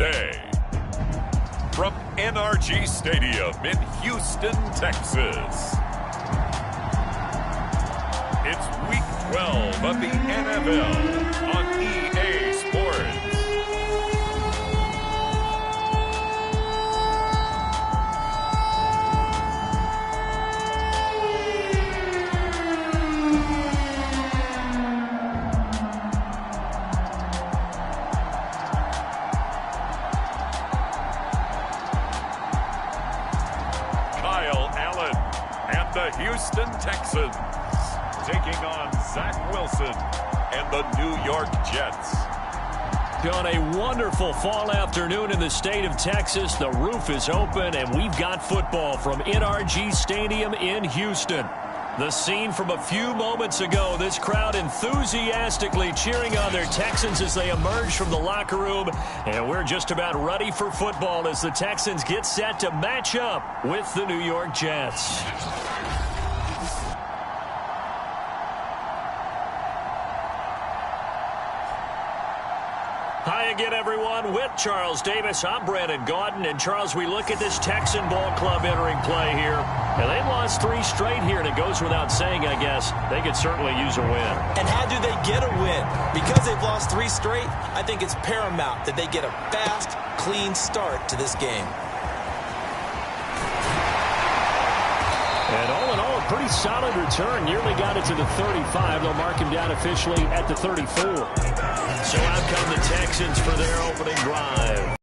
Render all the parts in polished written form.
Tuesday. From NRG Stadium in Houston, Texas. It's Week 12 of the NFL on EA Sports. The Houston Texans taking on Zach Wilson and the New York Jets. On a wonderful fall afternoon in the state of Texas, the roof is open and we've got football from NRG Stadium in Houston. The scene from a few moments ago, this crowd enthusiastically cheering on their Texans as they emerge from the locker room. And we're just about ready for football as the Texans get set to match up with the New York Jets. Hi again, everyone. With Charles Davis, I'm Brandon Gaudin. And, Charles, we look at this Texan ball club entering play here. And they've lost 3 straight here, and it goes without saying, I guess, they could certainly use a win. And how do they get a win? Because they've lost 3 straight, I think it's paramount that they get a fast, clean start to this game. And all in all, a pretty solid return. Nearly got it to the 35. They'll mark him down officially at the 34. So out come the Texans for their opening drive.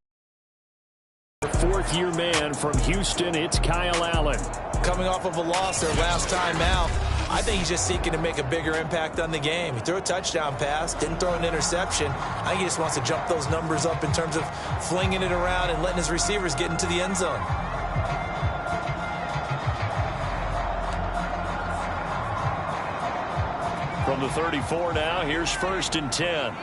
Fourth-year man from Houston, it's Kyle Allen. Coming off of a loss their last time out, I think he's just seeking to make a bigger impact on the game. He threw a touchdown pass, didn't throw an interception. I think he just wants to jump those numbers up in terms of flinging it around and letting his receivers get into the end zone. From the 34 now, here's 1st and 10.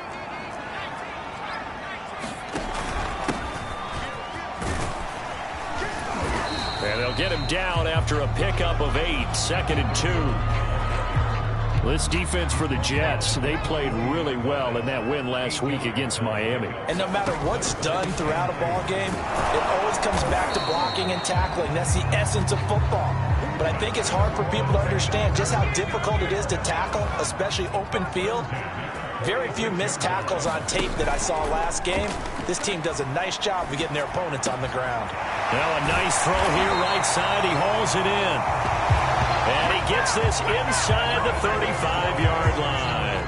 And they'll get him down after a pickup of 8, 2nd and 2. This defense for the Jets, they played really well in that win last week against Miami. And no matter what's done throughout a ball game, it always comes back to blocking and tackling. That's the essence of football. But I think it's hard for people to understand just how difficult it is to tackle, especially open field. Very few missed tackles on tape that I saw last game. This team does a nice job of getting their opponents on the ground. Now a nice throw here right side. He hauls it in. And he gets this inside the 35-yard line.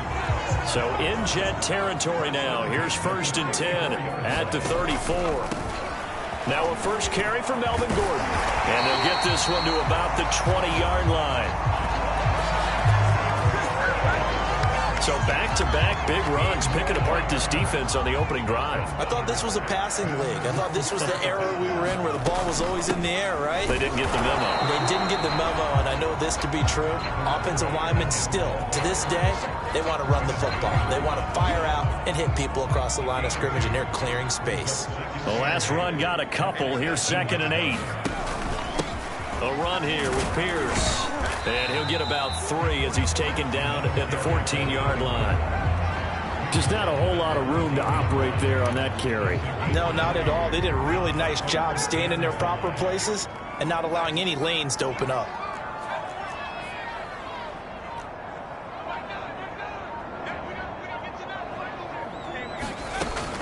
So in Jet territory now. Here's 1st and 10 at the 34. Now a first carry for Melvin Gordon. And they'll get this one to about the 20-yard line. So back-to-back big runs, picking apart this defense on the opening drive. I thought this was a passing league. I thought this was the era we were in where the ball was always in the air, right? They didn't get the memo. They didn't get the memo, and I know this to be true. Offensive linemen still, to this day, they want to run the football. They want to fire out and hit people across the line of scrimmage, and they're clearing space. The last run got a couple. Here's 2nd and 8. A run here with Pierce. And he'll get about 3 as he's taken down at the 14-yard line. Just not a whole lot of room to operate there on that carry. No, not at all. They did a really nice job staying in their proper places and not allowing any lanes to open up.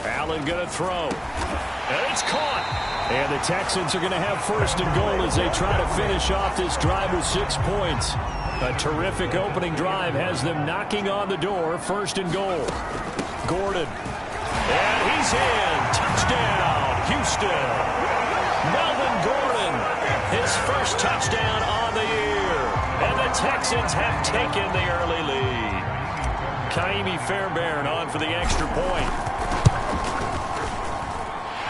Allen going to throw. And it's caught. And the Texans are going to have 1st and goal as they try to finish off this drive with 6 points. A terrific opening drive has them knocking on the door. 1st and goal. Gordon. And he's in. Touchdown, Houston. Melvin Gordon, his first touchdown on the year. And the Texans have taken the early lead. Kaimi Fairbairn on for the extra point.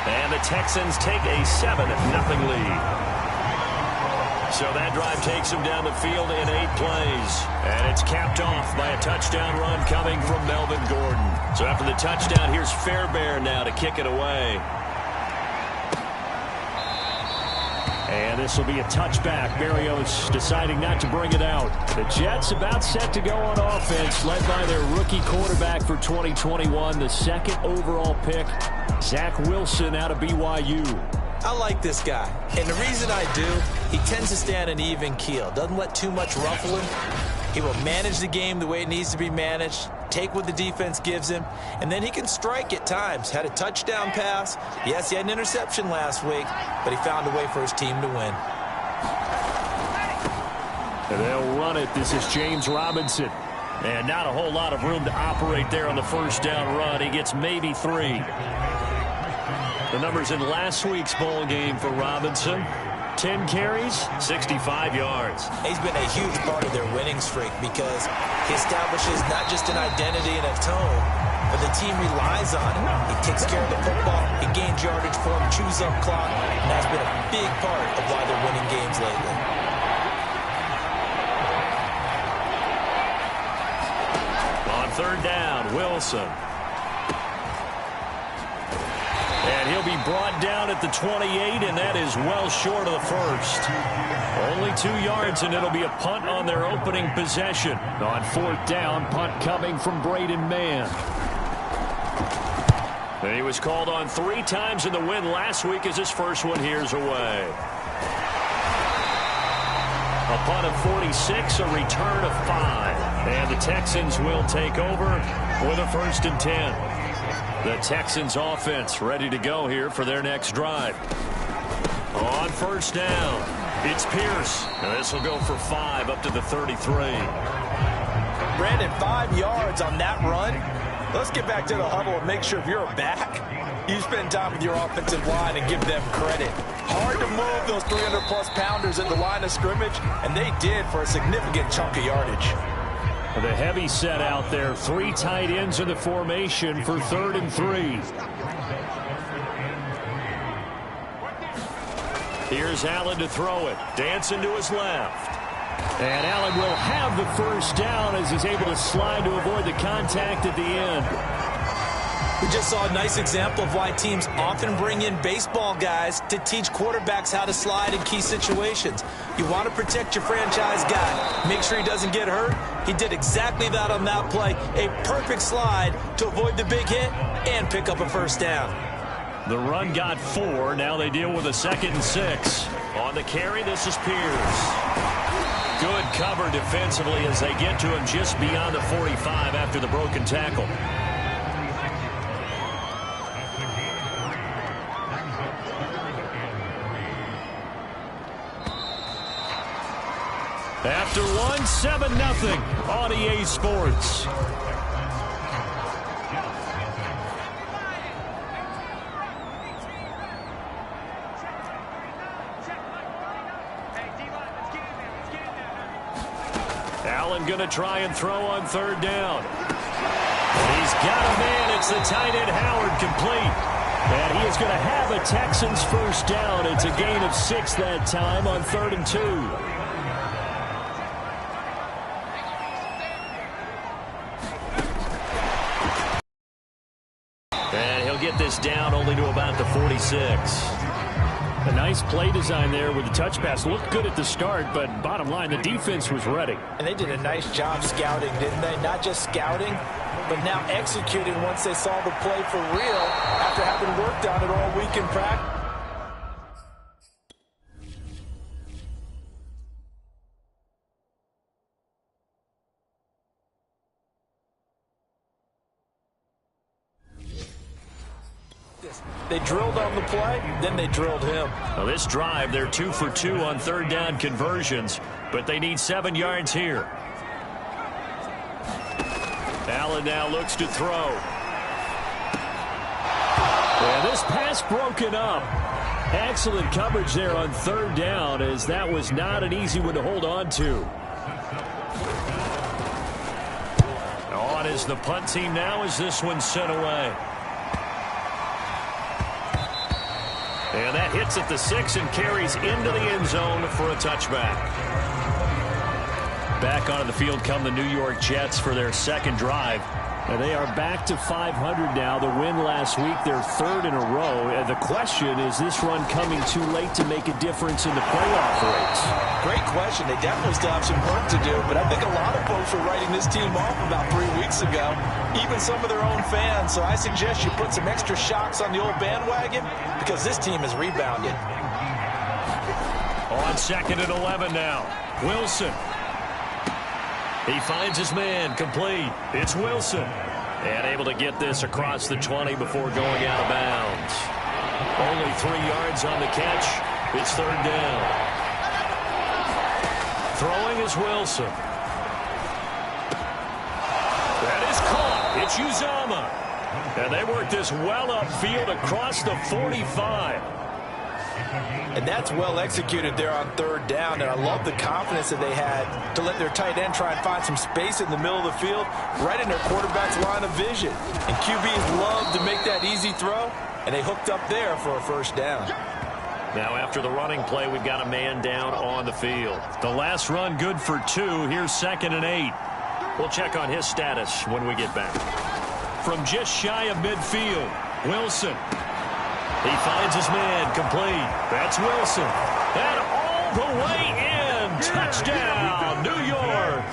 And the Texans take a 7-0 lead. So that drive takes them down the field in 8 plays. And it's capped off by a touchdown run coming from Melvin Gordon. So after the touchdown, here's Fairbairn now to kick it away. And this will be a touchback. Berrios deciding not to bring it out. The Jets about set to go on offense, led by their rookie quarterback for 2021, the second overall pick, Zach Wilson out of BYU. I like this guy, and the reason I do, he tends to stay on an even keel. Doesn't let too much ruffle him. He will manage the game the way it needs to be managed, take what the defense gives him, and then he can strike at times. Had a touchdown pass. Yes, he had an interception last week, but he found a way for his team to win. And they'll run it. This is James Robinson. And not a whole lot of room to operate there on the first down run. He gets maybe 3. The numbers in last week's bowl game for Robinson. 10 carries, 65 yards. He's been a huge part of their winning streak because he establishes not just an identity and a tone, but the team relies on him. He takes care of the football, he gains yardage for him, chews up clock, and that's been a big part of why they're winning games lately. On third down, Wilson. And he'll be brought down at the 28, and that is well short of the first. Only 2 yards, and it'll be a punt on their opening possession. On fourth down, punt coming from Braden Mann. And he was called on 3 times in the win last week as his first one here's away. A punt of 46, a return of 5. And the Texans will take over with a 1st and 10. The Texans offense ready to go here for their next drive. On first down, it's Pierce. And this will go for 5 up to the 33. Brandon, 5 yards on that run. Let's get back to the huddle and make sure if you're a back, you spend time with your offensive line and give them credit. Hard to move those 300-plus pounders at the line of scrimmage, and they did for a significant chunk of yardage. The heavy set out there. 3 tight ends in the formation for 3rd and 3. Here's Allen to throw it. Dancing to his left. And Allen will have the first down as he's able to slide to avoid the contact at the end. We just saw a nice example of why teams often bring in baseball guys to teach quarterbacks how to slide in key situations. You want to protect your franchise guy. Make sure he doesn't get hurt. He did exactly that on that play. A perfect slide to avoid the big hit and pick up a first down. The run got 4. Now they deal with a 2nd and 6. On the carry, this is Pierce. Good cover defensively as they get to him just beyond the 45 after the broken tackle. After 1, 7-0 on EA Sports. Allen going to try and throw on 3rd down. He's got a man. It's the tight end Howard complete. And he is going to have a Texans first down. It's a gain of 6 that time on 3rd and 2. And he'll get this down only to about the 46. A nice play design there with the touch pass. Looked good at the start, but bottom line, the defense was ready. And they did a nice job scouting, didn't they? Not just scouting, but now executing once they saw the play for real after having worked on it all week in practice. They drilled on the play, then they drilled him. Now this drive, they're 2 for 2 on 3rd down conversions, but they need 7 yards here. Allen now looks to throw. And this pass broken up. Excellent coverage there on 3rd down, as that was not an easy one to hold on to. On is the punt team now as this one's sent away. And that hits at the 6 and carries into the end zone for a touchback. Back onto the field come the New York Jets for their second drive. And they are back to 500 now. The win last week, their third in a row. And the question, is this run coming too late to make a difference in the playoff race? Great question. They definitely still have some work to do, but I think a lot of folks were writing this team off about 3 weeks ago, even some of their own fans. So I suggest you put some extra shocks on the old bandwagon because this team has rebounded. On 2nd and 11 now. Wilson. He finds his man, complete. It's Wilson. And able to get this across the 20 before going out of bounds. Only 3 yards on the catch. It's third down. Throwing is Wilson. That is caught. It's Uzama. And they work this well upfield across the 45. And that's well executed there on third down. And I love the confidence that they had to let their tight end try and find some space in the middle of the field, right in their quarterback's line of vision. And QBs love to make that easy throw, and they hooked up there for a first down. Now after the running play, we've got a man down on the field. The last run good for 2. Here's 2nd and 8. We'll check on his status when we get back. From just shy of midfield, Wilson. He finds his man, complete. That's Wilson. And all the way in. Touchdown, New York.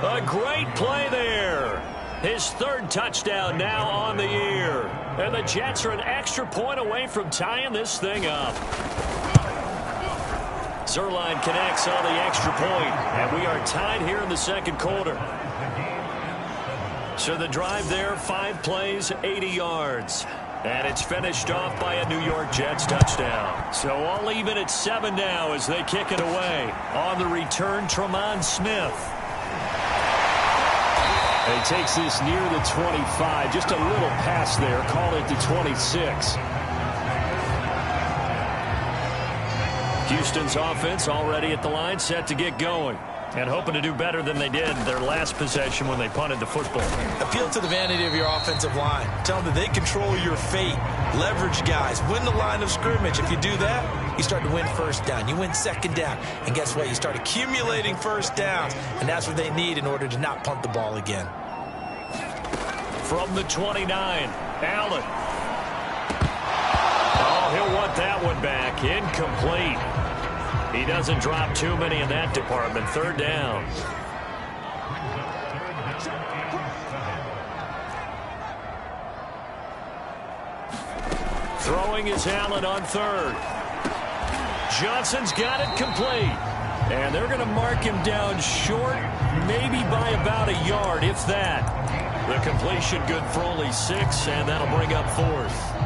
A great play there. His third touchdown now on the year. And the Jets are an extra point away from tying this thing up. Zerline connects on the extra point, and we are tied here in the second quarter. So the drive there, 5 plays, 80 yards. And it's finished off by a New York Jets touchdown. So all even at 7 now as they kick it away. On the return, Tremont Smith. And he takes this near the 25. Just a little pass there. Call it the 26. Houston's offense already at the line, set to get going. And hoping to do better than they did their last possession when they punted the football. Appeal to the vanity of your offensive line. Tell them that they control your fate. Leverage guys. Win the line of scrimmage. If you do that, you start to win first down. You win second down. And guess what? You start accumulating first downs. And that's what they need in order to not punt the ball again. From the 29, Allen. Oh, he'll want that one back. Incomplete. He doesn't drop too many in that department. Third down. Throwing is Allen on third. Johnson's got it complete. And they're going to mark him down short, maybe by about a yard, if that. The completion good for only 6, and that'll bring up 4th.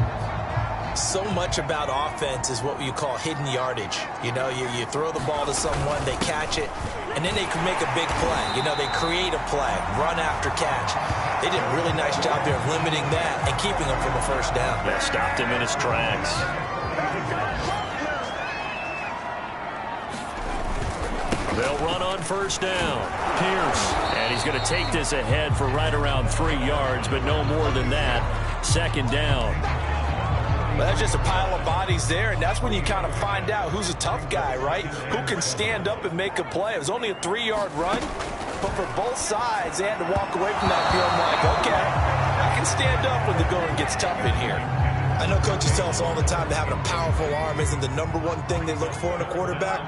So much about offense is what you call hidden yardage. You know, you throw the ball to someone, they catch it, and then they can make a big play. You know, they create a play, run after catch. They did a really nice job there of limiting that and keeping him from a first down. That stopped him in his tracks. They'll run on first down. Pierce, and he's going to take this ahead for right around 3 yards, but no more than that. Second down. Well, that's just a pile of bodies there, and that's when you kind of find out who's a tough guy, right? Who can stand up and make a play. It was only a 3-yard run, but for both sides, they had to walk away from that field like, okay, I can stand up when the going gets tough in here. I know coaches tell us all the time that having a powerful arm isn't the #1 thing they look for in a quarterback,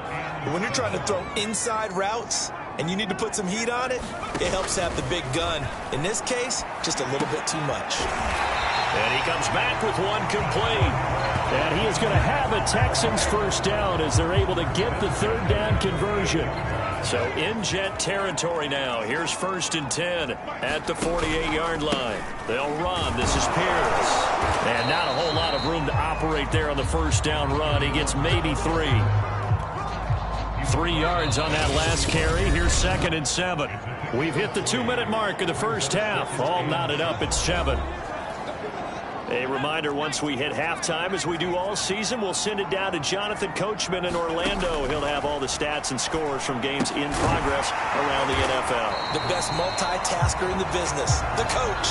but when you're trying to throw inside routes and you need to put some heat on it, it helps to have the big gun. In this case, just a little bit too much. And he comes back with one complete. And he is going to have a Texans first down as they're able to get the third down conversion. So in Jet territory now. Here's 1st and 10 at the 48-yard line. They'll run. This is Pierce. And not a whole lot of room to operate there on the first down run. He gets maybe 3. 3 yards on that last carry. Here's 2nd and 7. We've hit the 2-minute mark of the first half. All knotted up at 7. A reminder, once we hit halftime, as we do all season, we'll send it down to Jonathan Coachman in Orlando. He'll have all the stats and scores from games in progress around the NFL. The best multitasker in the business, the coach.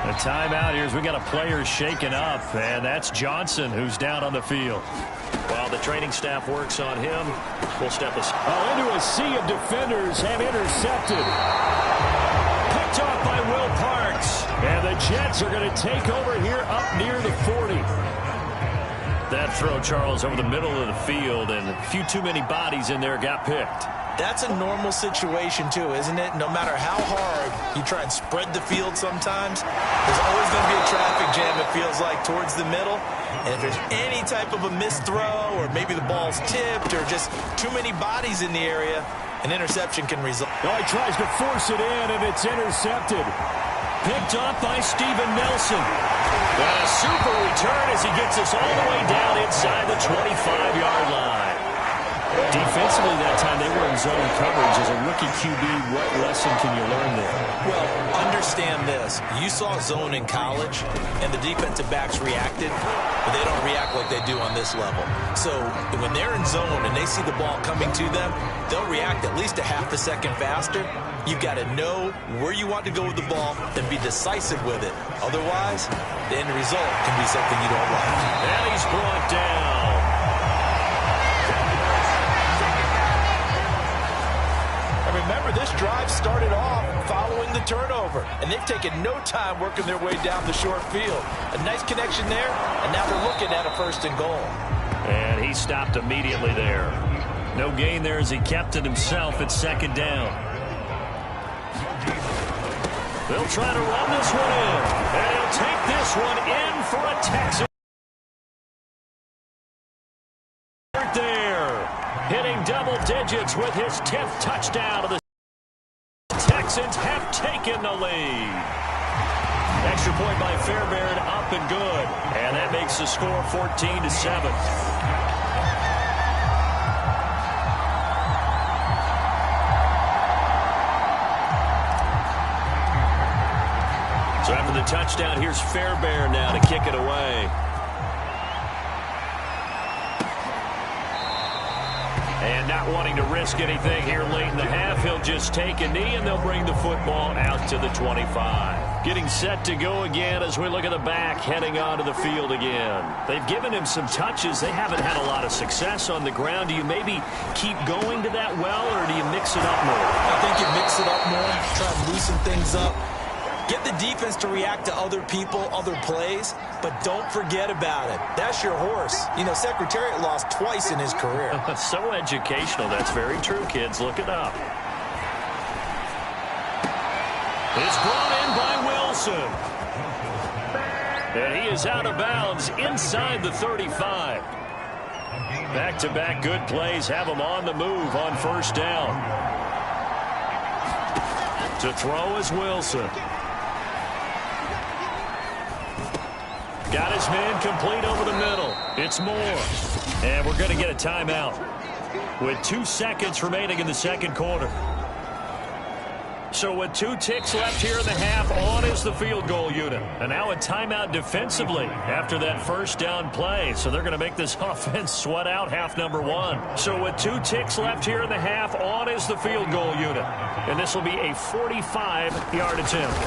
A timeout here as we got a player shaken up, and that's Johnson who's down on the field. While the training staff works on him, we'll step aside. Oh, into a sea of defenders and intercepted. Picked off by Will Parks. And the Jets are going to take over here up near the 40. That throw, Charles, over the middle of the field, and a few too many bodies in there got picked. That's a normal situation, too, isn't it? No matter how hard you try and spread the field sometimes, there's always going to be a traffic jam, it feels like, towards the middle. And if there's any type of a missed throw, or maybe the ball's tipped, or just too many bodies in the area, an interception can result. Oh, he tries to force it in, and it's intercepted. Picked off by Steven Nelson. And a super return as he gets us all the way down inside the 25-yard line. Defensively that time, they were in zone coverage. As a rookie QB, what lesson can you learn there? Well, understand this. You saw zone in college, and the defensive backs reacted, but they don't react like they do on this level. So when they're in zone and they see the ball coming to them, they'll react at least a half a second faster. You've got to know where you want to go with the ball and be decisive with it. Otherwise, the end result can be something you don't like. And he's brought down. Remember, this drive started off following the turnover, and they've taken no time working their way down the short field. A nice connection there, and now they're looking at a 1st and goal. And he stopped immediately there. No gain there as he kept it himself at 2nd down. They'll try to run this one in, and he'll take this one in for a Texan. Hitting double digits with his 10th touchdown. The Texans have taken the lead. Extra point by Fairbairn, up and good. And that makes the score 14-7. So after the touchdown, here's Fairbairn now to kick it away. And not wanting to risk anything here late in the half, he'll just take a knee, and they'll bring the football out to the 25. Getting set to go again as we look at the back, heading onto the field again. They've given him some touches. They haven't had a lot of success on the ground. Do you maybe keep going to that well, or do you mix it up more? I think you mix it up more, try and loosen things up. Get the defense to react to other people, other plays, but don't forget about it. That's your horse. You know, Secretariat lost twice in his career. So educational. That's very true, kids. Look it up. It's brought in by Wilson. And he is out of bounds inside the 35. Back-to-back good plays have him on the move on 1st down. To throw is Wilson. Got his man complete over the middle. It's Moore. And we're going to get a timeout with 2 seconds remaining in the 2nd quarter. So with 2 ticks left here in the half, on is the field goal unit. And now a timeout defensively after that 1st down play. So they're going to make this offense sweat out half number 1. So with 2 ticks left here in the half, on is the field goal unit. And this will be a 45-yard attempt.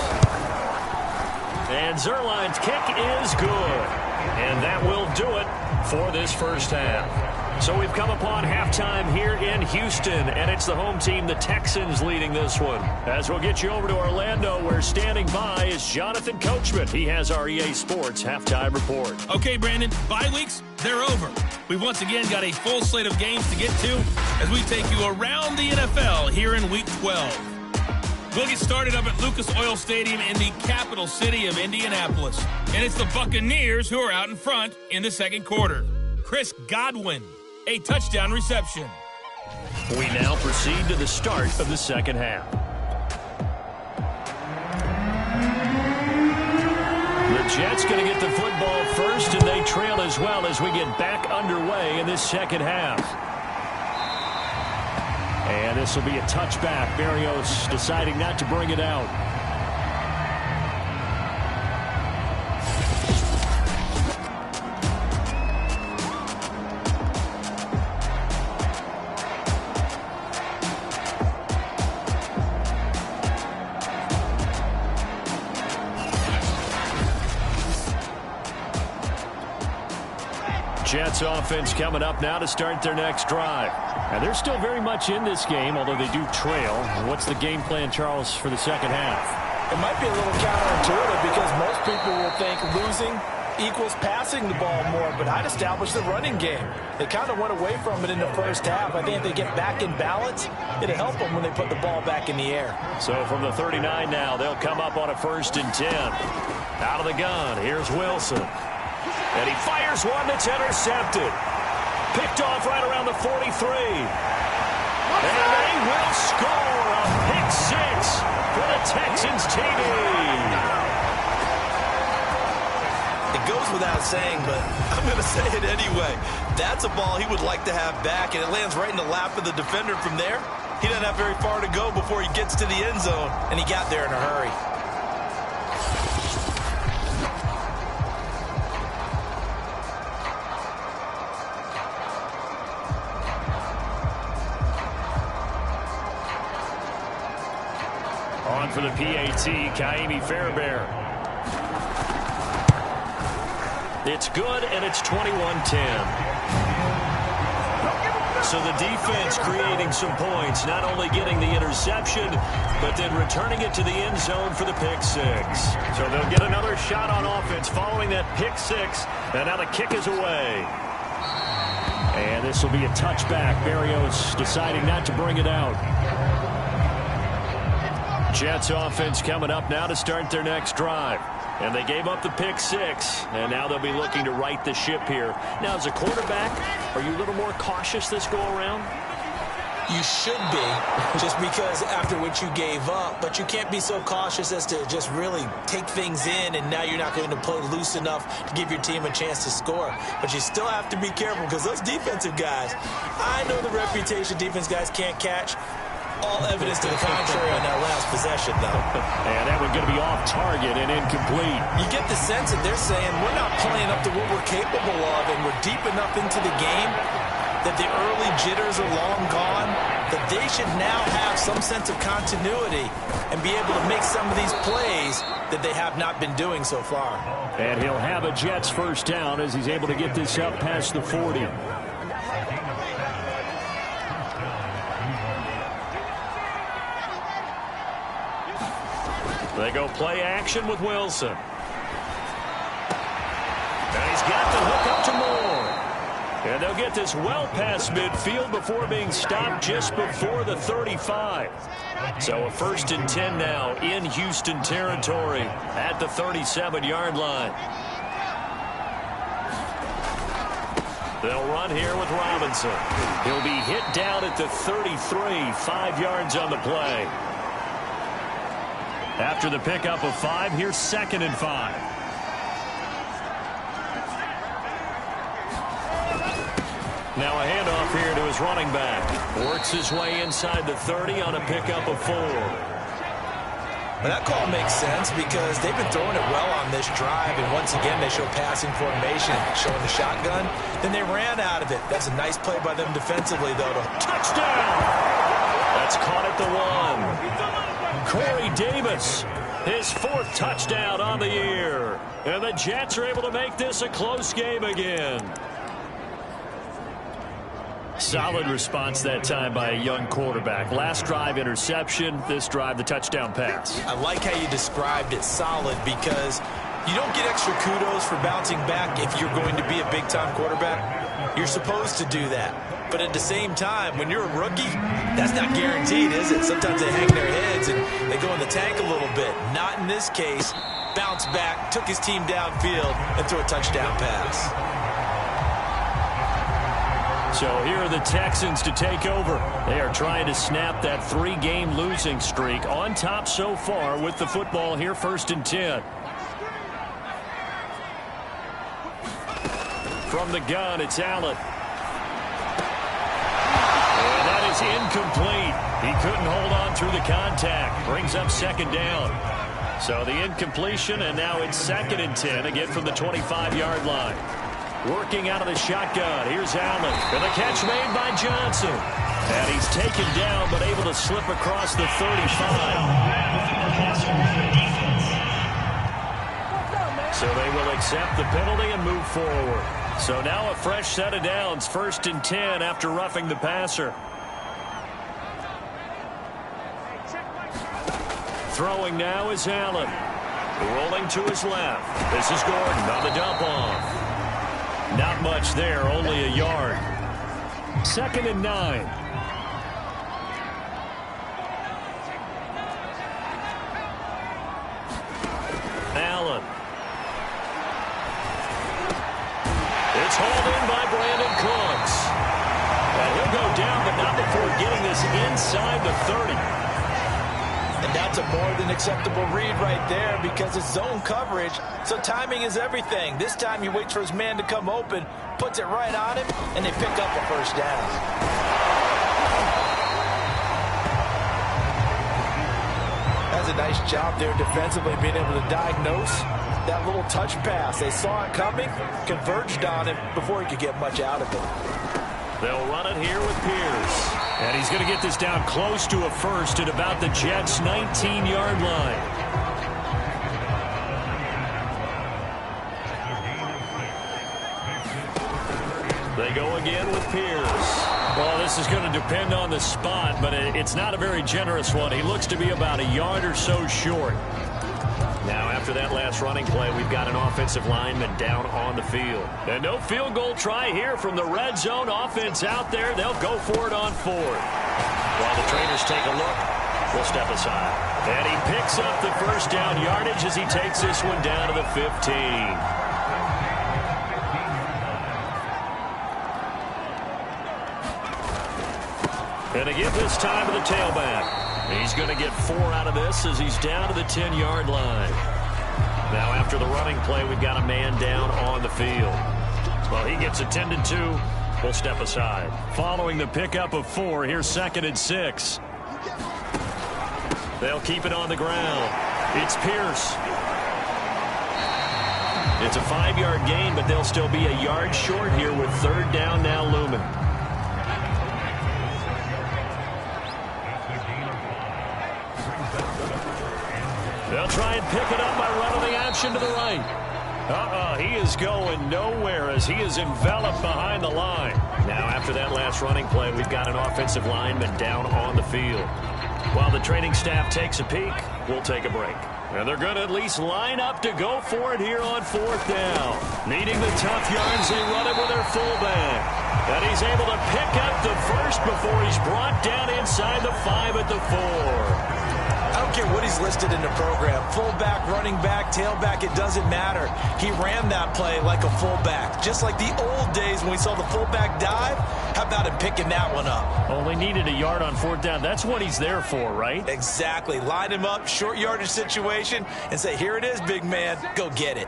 And Zerline's kick is good. And that will do it for this 1st half. So we've come upon halftime here in Houston, and it's the home team, the Texans, leading this one. As we'll get you over to Orlando, where standing by is Jonathan Coachman. He has our EA Sports halftime report. Okay, Brandon, bye weeks, they're over. We've once again got a full slate of games to get to as we take you around the NFL here in Week 12. We'll get started up at Lucas Oil Stadium in the capital city of Indianapolis. And it's the Buccaneers who are out in front in the 2nd quarter. Chris Godwin, a touchdown reception. We now proceed to the start of the 2nd half. The Jets going to get the football first, and they trail as well as we get back underway in this 2nd half. And this will be a touchback. Berrios deciding not to bring it out. Jets offense coming up now to start their next drive. And they're still very much in this game, although they do trail. What's the game plan, Charles, for the second half? It might be a little counterintuitive because most people will think losing equals passing the ball more, but I'd establish the running game. They kind of went away from it in the first half. I think if they get back in balance, it'll help them when they put the ball back in the air. So from the 39 now, they'll come up on a 1st and 10. Out of the gun, here's Wilson. And he fires one that's intercepted. Picked off right around the 43. And they will score a pick 6 for the Texans TD. It goes without saying, but I'm going to say it anyway. That's a ball he would like to have back, and it lands right in the lap of the defender from there. He doesn't have very far to go before he gets to the end zone, and he got there in a hurry. On for the PAT, Kaimi Fairbairn. It's good, and it's 21-10. So the defense creating some points, not only getting the interception, but then returning it to the end zone for the pick 6. So they'll get another shot on offense following that pick 6, and now the kick is away. And this will be a touchback. Berrios deciding not to bring it out. Jets offense coming up now to start their next drive. And they gave up the pick 6, and now they'll be looking to right the ship here. Now, as a quarterback, are you a little more cautious this go-around? You should be, just because after what you gave up, but you can't be so cautious as to just really take things in, and now you're not going to play loose enough to give your team a chance to score. But you still have to be careful because those defensive guys, I know the reputation defense guys can't catch. All evidence to the contrary on that last possession, though. And that one going to be off target and incomplete. You get the sense that they're saying we're not playing up to what we're capable of, and we're deep enough into the game that the early jitters are long gone, that they should now have some sense of continuity and be able to make some of these plays that they have not been doing so far. And he'll have a Jets first down as he's able to get this up past the 40. They go play action with Wilson. And he's got the hook up to Moore. And they'll get this well past midfield before being stopped just before the 35. So a 1st and 10 now in Houston territory at the 37-yard line. They'll run here with Robinson. He'll be hit down at the 33, 5 yards on the play. After the pickup of 5, here's 2nd and 5. Now a handoff here to his running back. Works his way inside the 30 on a pickup of 4. Well, that call makes sense because they've been throwing it well on this drive, and once again they show passing formation, showing the shotgun. Then they ran out of it. That's a nice play by them defensively, though. Touchdown! That's caught at the 1. Corey Davis, his 4th touchdown on the year. And the Jets are able to make this a close game again. Solid response that time by a young quarterback. Last drive, interception. This drive, the touchdown pass. I like how you described it, solid, because you don't get extra kudos for bouncing back if you're going to be a big-time quarterback. You're supposed to do that. But at the same time, when you're a rookie, that's not guaranteed, is it? Sometimes they hang their heads and they go in the tank a little bit. Not in this case. Bounced back, took his team downfield, and threw a touchdown pass. So here are the Texans to take over. They are trying to snap that 3-game losing streak. On top so far with the football here, 1st and 10. From the gun, it's Allen. And that is incomplete. He couldn't hold on through the contact. Brings up 2nd down. So the incompletion, and now it's 2nd and 10, again from the 25-yard line. Working out of the shotgun. Here's Allen. And the catch made by Johnson. And he's taken down, but able to slip across the 35. So they will accept the penalty and move forward. So now a fresh set of downs, 1st and 10 after roughing the passer. Throwing now is Allen. Rolling to his left. This is Gordon on the dump off. Not much there, only a yard. 2nd and 9. Allen. It's hauled in by Brandon Cooks. And he'll go down, but not before getting this inside the 30. And that's a more than acceptable read right there because it's zone coverage, so timing is everything. This time he waits for his man to come open, puts it right on him, and they pick up a first down. That's a nice job there defensively, being able to diagnose that little touch pass. They saw it coming, converged on him before he could get much out of it. They'll run it here with Pierce. And he's going to get this down close to a first at about the Jets' 19-yard line. They go again with Pierce. Well, this is going to depend on the spot, but it's not a very generous one. He looks to be about a yard or so short. Now, after that last running play, we've got an offensive lineman down on the field. And no field goal try here from the red zone. Offense out there. They'll go for it on 4th. While the trainers take a look, we'll step aside. And he picks up the first down yardage as he takes this one down to the 15. And again this time to the tailback. He's going to get 4 out of this as he's down to the 10-yard line. Now after the running play, we've got a man down on the field. Well, he gets attended to. We'll step aside. Following the pickup of 4, here's 2nd and 6. They'll keep it on the ground. It's Pierce. It's a 5-yard gain, but they'll still be a yard short here with 3rd down now looming. They'll try and pick it up by running the action to the right. He is going nowhere as he is enveloped behind the line. Now, after that last running play, we've got an offensive lineman down on the field. While the training staff takes a peek, we'll take a break. And they're going to at least line up to go for it here on 4th down. Needing the tough yards, they run it with their fullback. And he's able to pick up the first before he's brought down inside the 5 at the 4. I don't care what he's listed in the program. Fullback, running back, tailback, it doesn't matter. He ran that play like a fullback. Just like the old days when we saw the fullback dive. How about him picking that one up? Only needed a yard on 4th down. That's what he's there for, right? Exactly. Line him up, short yardage situation, and say, here it is, big man. Go get it.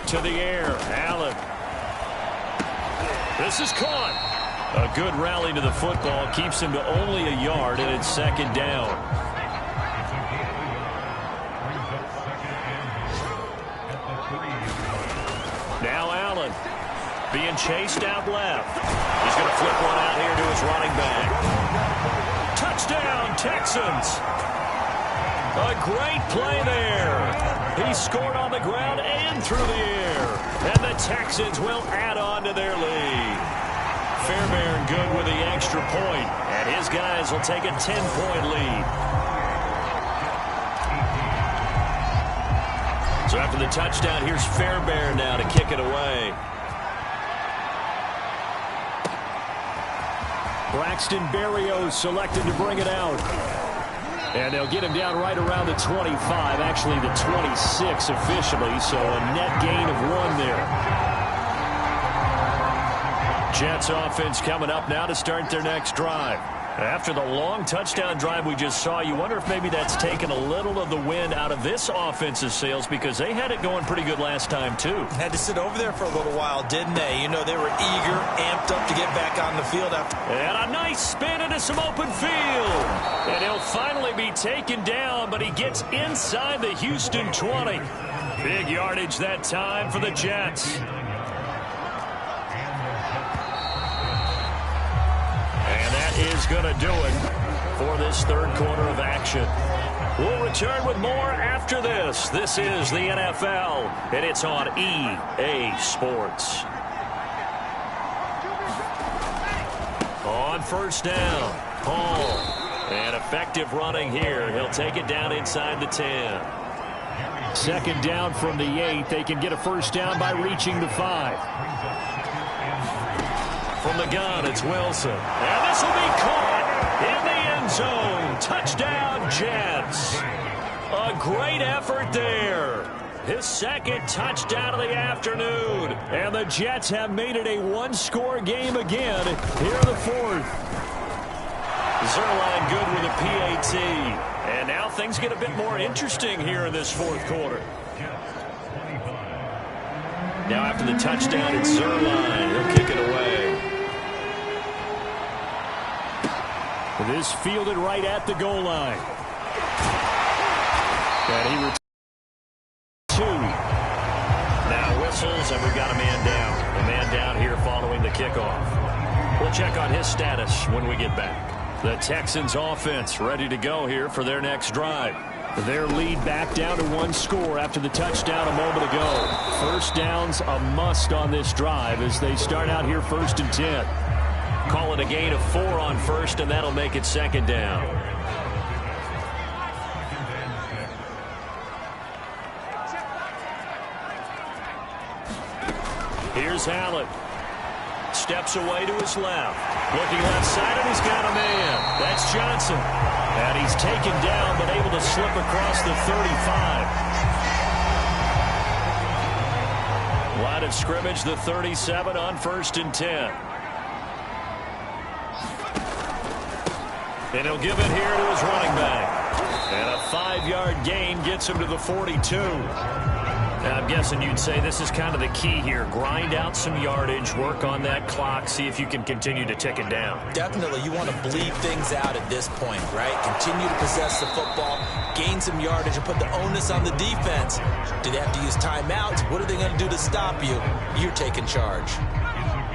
To the air, Allen. This is caught. A good rally to the football keeps him to only a yard, and it's 2nd down. Now Allen being chased out left. He's going to flip one out here to his running back. Touchdown, Texans. A great play there. He scored on the ground and through the air. And the Texans will add on to their lead. Fairbairn good with the extra point, and his guys will take a 10-point lead. So after the touchdown, here's Fairbairn now to kick it away. Braxton Berrios selected to bring it out. And they'll get him down right around the 25, actually the 26 officially, so a net gain of 1 there. Jets offense coming up now to start their next drive. After the long touchdown drive we just saw, you wonder if maybe that's taken a little of the wind out of this offense's sails because they had it going pretty good last time, too. Had to sit over there for a little while, didn't they? You know, they were eager, amped up to get back on the field after. And a nice spin into some open field. And he'll finally be taken down, but he gets inside the Houston 20. Big yardage that time for the Jets. Is going to do it for this 3rd quarter of action. We'll return with more after this. This is the NFL, and it's on EA Sports. On first down, Paul. And effective running here. He'll take it down inside the 10. Second down from the 8. They can get a first down by reaching the 5. From the gun, it's Wilson. And this will be caught in the end zone. Touchdown, Jets. A great effort there. His second touchdown of the afternoon. And the Jets have made it a one-score game again here in the fourth. Zerline good with a PAT. And now things get a bit more interesting here in this fourth quarter. Now after the touchdown, it's Zerline. He'll kick it away. This fielded right at the goal line. And he returns 2. Now whistles, and we've got a man down. A man down here following the kickoff. We'll check on his status when we get back. The Texans offense ready to go here for their next drive. Their lead back down to 1 score after the touchdown a moment ago. First down's a must on this drive as they start out here 1st and 10. Call it a gain of 4 on first, and that'll make it second down. Here's Allen. Steps away to his left. Looking left side, and he's got a man. That's Johnson. And he's taken down, but able to slip across the 35. Line of scrimmage, the 37 on 1st and 10. And he'll give it here to his running back. And a 5-yard gain gets him to the 42. Now, I'm guessing you'd say this is kind of the key here. Grind out some yardage, work on that clock, see if you can continue to tick it down. Definitely, you want to bleed things out at this point, right? Continue to possess the football, gain some yardage, and put the onus on the defense. Do they have to use timeouts? What are they going to do to stop you? You're taking charge.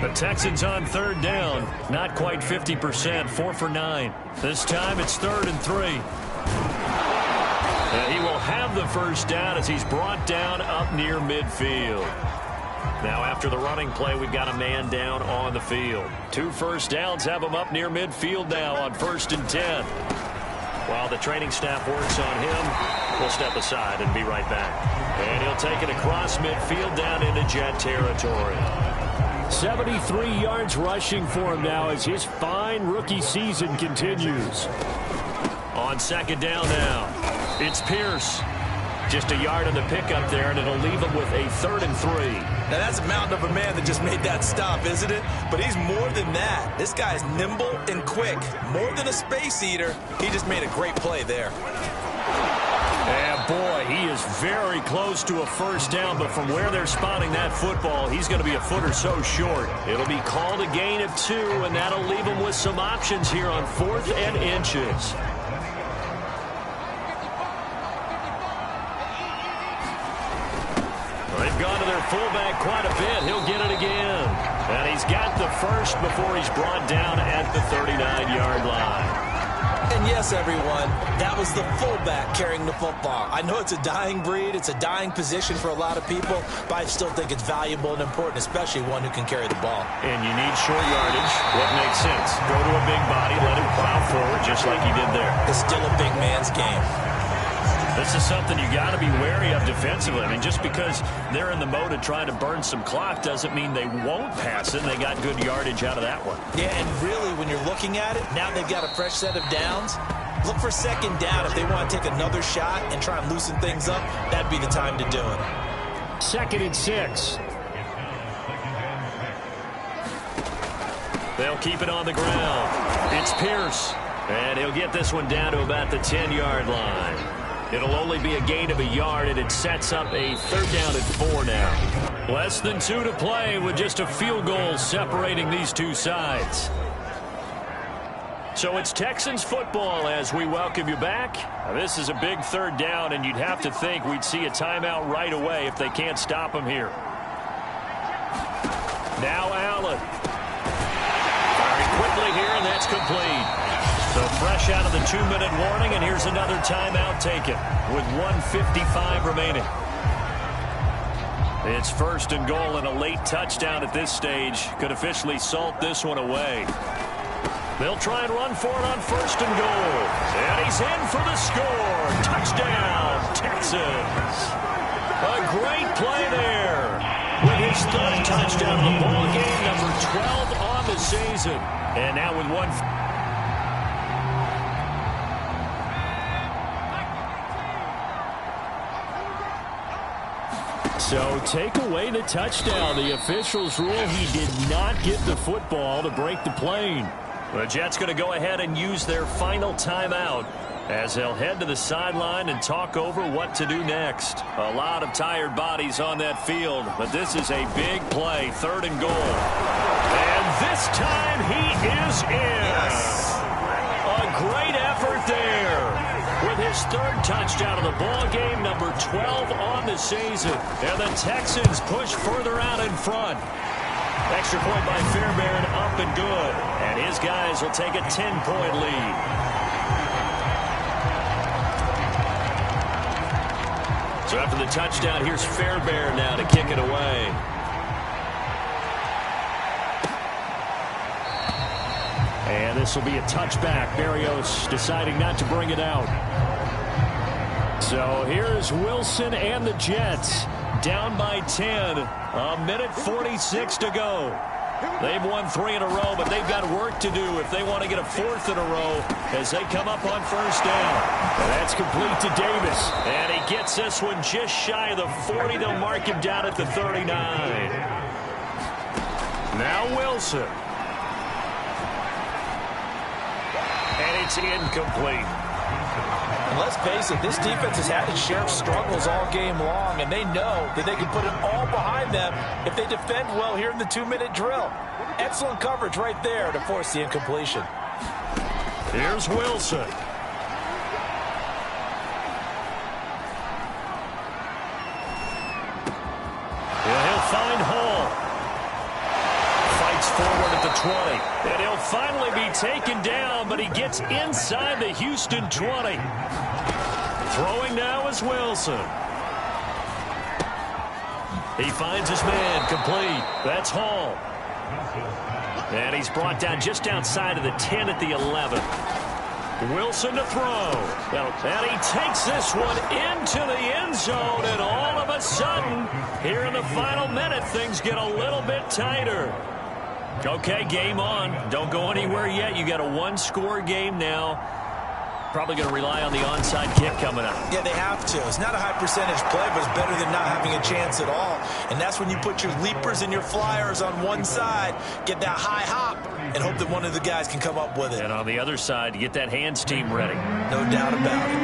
The Texans on 3rd down. Not quite 50%, 4 for 9. This time it's 3rd and 3. And he will have the first down as he's brought down up near midfield. Now after the running play, we've got a man down on the field. 2 first downs have him up near midfield now on 1st and 10. While the training staff works on him, we'll step aside and be right back. And he'll take it across midfield down into Jet territory. 73 yards rushing for him now as his fine rookie season continues. On 2nd down now, it's Pierce. Just a yard on the pickup there, and it'll leave him with a 3rd and 3. Now, that's a mountain of a man that just made that stop, isn't it? But he's more than that. This guy's nimble and quick. More than a space eater. He just made a great play there. And boy, he is very close to a first down, but from where they're spotting that football, he's going to be a foot or so short. It'll be called a gain of 2, and that'll leave him with some options here on 4th and inches. They've gone to their fullback quite a bit. He'll get it again. And he's got the first before he's brought down at the 39-yard line. And yes, everyone, that was the fullback carrying the football. I know it's a dying breed, it's a dying position for a lot of people, but I still think it's valuable and important, especially one who can carry the ball. And you need short yardage. What makes sense? Go to a big body, let him plow forward just like he did there. It's still a big man's game. This is something you got to be wary of defensively. I mean, just because they're in the mode of trying to burn some clock doesn't mean they won't pass it. They got good yardage out of that one. Yeah, and really, when you're looking at it, now they've got a fresh set of downs. Look for 2nd down. If they want to take another shot and try and loosen things up, that'd be the time to do it. 2nd and 6. They'll keep it on the ground. It's Pierce. And he'll get this one down to about the 10-yard line. It'll only be a gain of a yard, and it sets up a 3rd down and 4 now. Less than 2 to play with just a field goal separating these two sides. So it's Texans football as we welcome you back. Now, this is a big 3rd down, and you'd have to think we'd see a timeout right away if they can't stop him here. Now Allen. Firing quickly here, and that's complete. So fresh out of the 2-minute warning, and here's another timeout taken with 1:55 remaining. It's first and goal, and a late touchdown at this stage could officially salt this one away. They'll try and run for it on first and goal. And he's in for the score. Touchdown, Texans. A great play there. With his third touchdown of the ball game, number 12 on the season. And now with one. So take away the touchdown. The officials rule he did not get the football to break the plane. The Jets going to go ahead and use their final timeout as they'll head to the sideline and talk over what to do next. A lot of tired bodies on that field, but this is a big play, third and goal. And this time he is in. Yes. A great effort there. With his third touchdown of the ball game, number 12 on the season. And the Texans push further out in front. Extra point by Fairbairn, up and good. And his guys will take a 10-point lead. So after the touchdown, here's Fairbairn now to kick it away. And this will be a touchback. Barrios deciding not to bring it out. So here's Wilson and the Jets. Down by 10. A minute 46 to go. They've won 3 in a row, but they've got work to do if they want to get a 4th in a row as they come up on first down. And that's complete to Davis. And he gets this one just shy of the 40. They'll mark him down at the 39. Now Wilson. And it's incomplete. And let's face it, this defense has had its share of struggles all game long, and they know that they can put it all behind them if they defend well here in the 2-minute drill. Excellent coverage right there to force the incompletion. Here's Wilson. Yeah, he'll find Hall. Fights forward at the 20. And he'll finally be taken down, but he gets inside the Houston 20. Throwing now is Wilson. He finds his man, complete. That's Hall. And he's brought down just outside of the 10 at the 11. Wilson to throw. And he takes this one into the end zone, and all of a sudden, here in the final minute, things get a little bit tighter. Okay, game on. Don't go anywhere yet. You got a 1-score game now. Probably going to rely on the onside kick coming up. Yeah, they have to. It's not a high percentage play, but it's better than not having a chance at all. And that's when you put your leapers and your flyers on one side, get that high hop, and hope that one of the guys can come up with it. And on the other side, get that hands team ready. No doubt about it.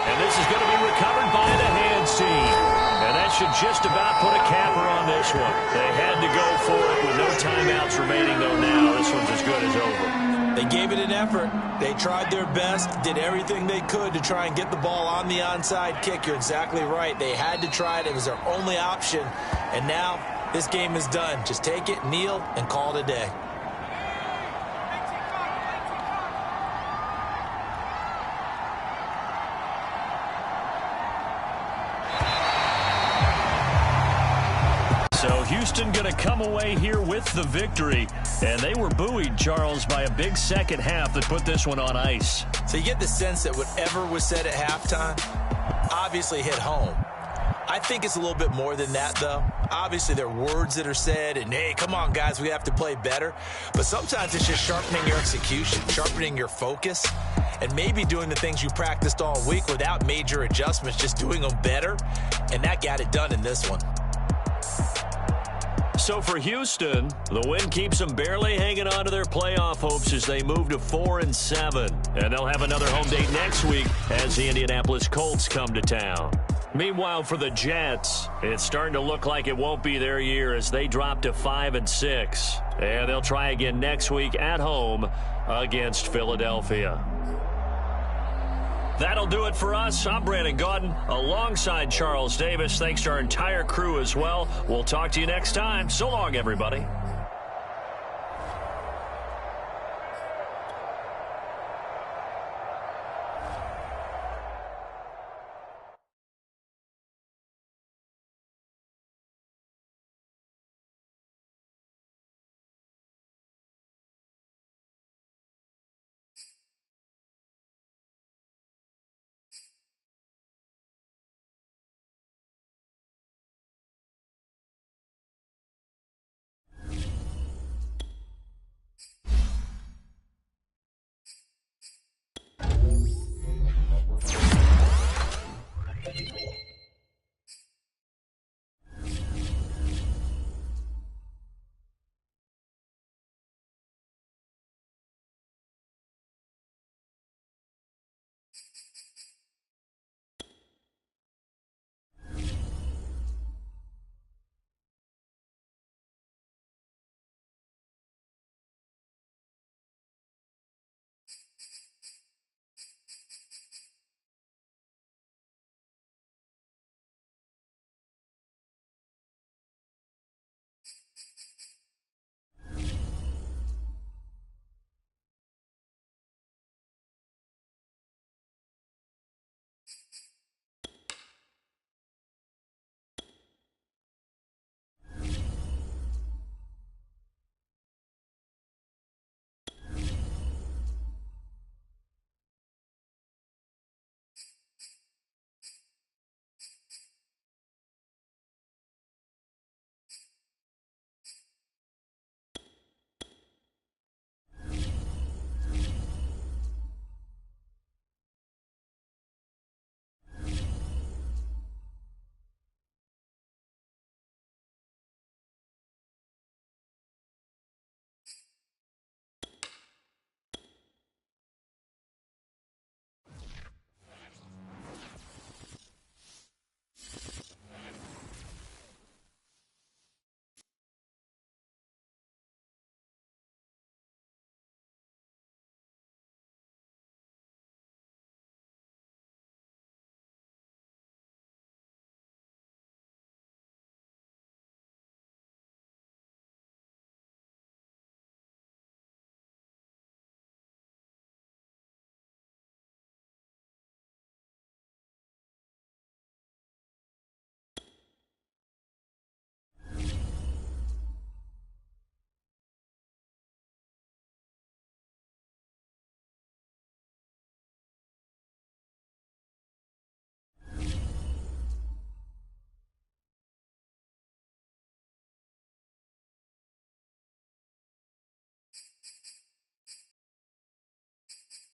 And this is going to be recovered by the hands team. And that should just about put a capper on this one. They had to go for it with no timeouts remaining, though now this one's as good as over. They gave it an effort. They tried their best, did everything they could to try and get the ball on the onside kick. You're exactly right. They had to try it. It was their only option. And now this game is done. Just take it, kneel, and call it a day. So Houston going to come away here with the victory. And they were buoyed, Charles, by a big second half that put this one on ice. So you get the sense that whatever was said at halftime obviously hit home. I think it's a little bit more than that, though. Obviously, there are words that are said, and, hey, come on, guys, we have to play better. But sometimes it's just sharpening your execution, sharpening your focus, and maybe doing the things you practiced all week without major adjustments, just doing them better. And that got it done in this one. So for Houston, the win keeps them barely hanging on to their playoff hopes as they move to 4-7. And they'll have another home date next week as the Indianapolis Colts come to town. Meanwhile, for the Jets, it's starting to look like it won't be their year as they drop to 5-6. And they'll try again next week at home against Philadelphia. That'll do it for us. I'm Brandon Gaudin alongside Charles Davis. Thanks to our entire crew as well. We'll talk to you next time. So long, everybody.